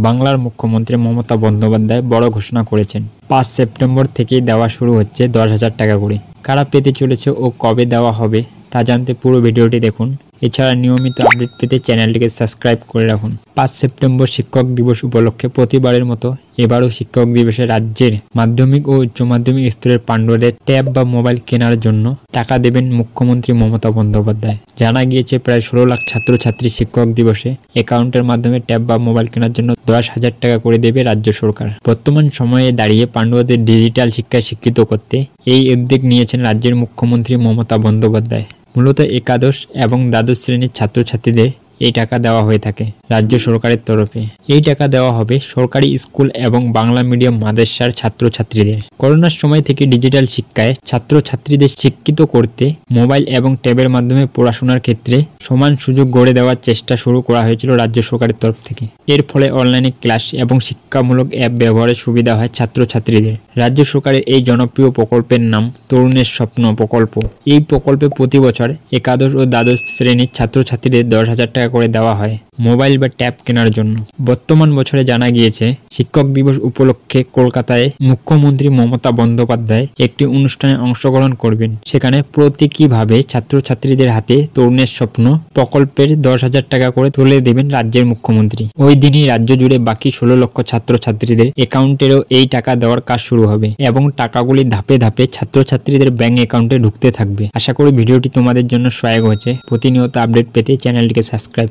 বাংলার মুখ্যমন্ত্রী মমতা বন্দ্যোপাধ্যায় বড় ঘোষণা করেছেন। ৫ সেপ্টেম্বর থেকেই দেওয়া শুরু হচ্ছে ১০,০০০ টাকা করে। কারা পেতে চলেছে ও কবে দেওয়া হবে তা জানতে পুরো ভিডিওটি দেখুন। এছাড়া নিয়মিত আপডেট পেতে চ্যানেলটিকে সাবস্ক্রাইব করে রাখুন। ৫ সেপ্টেম্বর শিক্ষক দিবস উপলক্ষে প্রতিবারের মতো এবারও শিক্ষক দিবসে রাজ্যের মাধ্যমিক ও উচ্চ মাধ্যমিক স্তরের পাণ্ডুদের ট্যাব বা মোবাইল কেনার জন্য টাকা দেবেন মুখ্যমন্ত্রী মমতা বন্দ্যোপাধ্যায়। জানা গিয়েছে প্রায় ১৬ লাখ ছাত্রছাত্রী শিক্ষক দিবসে অ্যাকাউন্টের মাধ্যমে ট্যাব বা মোবাইল কেনার জন্য ১০,০০০ টাকা করে দেবে রাজ্য সরকার। বর্তমান সময়ে দাঁড়িয়ে পাণ্ডুদের ডিজিটাল শিক্ষায় শিক্ষিত করতে এই উদ্যোগ নিয়েছেন রাজ্যের মুখ্যমন্ত্রী মমতা বন্দ্যোপাধ্যায়। মূলত একাদশ এবং দ্বাদশ শ্রেণীর ছাত্রছাত্রীদের এই টাকা দেওয়া হয়ে থাকে রাজ্য সরকারের তরফে। এই টাকা দেওয়া হবে সরকারি স্কুল এবং বাংলা মিডিয়াম মাদ্রাসার ছাত্রছাত্রীদের। করোনার সময় থেকে ডিজিটাল শিক্ষায় ছাত্রছাত্রীদের শিক্ষিত করতে মোবাইল এবং ট্যাবের মাধ্যমে পড়াশোনার ক্ষেত্রে সমান সুযোগ গড়ে দেওয়ার চেষ্টা শুরু করা হয়েছিল রাজ্য সরকারের তরফ থেকে। এর ফলে অনলাইনে ক্লাস এবং শিক্ষামূলক অ্যাপ ব্যবহারের সুবিধা হয় ছাত্রছাত্রীদের। রাজ্য সরকারের এই জনপ্রিয় প্রকল্পের নাম তরুণের স্বপ্ন প্রকল্প। এই প্রকল্পে প্রতি বছর একাদশ ও দ্বাদশ শ্রেণীর ছাত্রছাত্রীদের ১০,০০০ টাকা করে দেওয়া হয় মোবাইল বা ট্যাব কেনার জন্য। বর্তমান বছরে জানা গিয়েছে শিক্ষক দিবস উপলক্ষে কলকাতায় মুখ্যমন্ত্রী মমতা বন্দ্যোপাধ্যায় একটি অনুষ্ঠানে অংশগ্রহণ করবেন। সেখানে প্রতীকীভাবে ছাত্রছাত্রীদের হাতে তরুণের স্বপ্ন প্রকল্পের ১০,০০০ টাকা করে তুলে দেবেন রাজ্যের মুখ্যমন্ত্রী। ওই দিনই রাজ্য জুড়ে বাকি ১৬ লক্ষ ছাত্রছাত্রীদের অ্যাকাউন্টেরও এই টাকা দেওয়ার কাজ শুরু হবে এবং টাকাগুলি ধাপে ধাপে ছাত্রছাত্রীদের ব্যাংক অ্যাকাউন্টে ঢুকতে থাকবে। আশা করি ভিডিওটি তোমাদের জন্য সহায়ক হয়েছে। প্রতিনিয়ত আপডেট পেতে চ্যানেলটিকে সাবস্ক্রাইব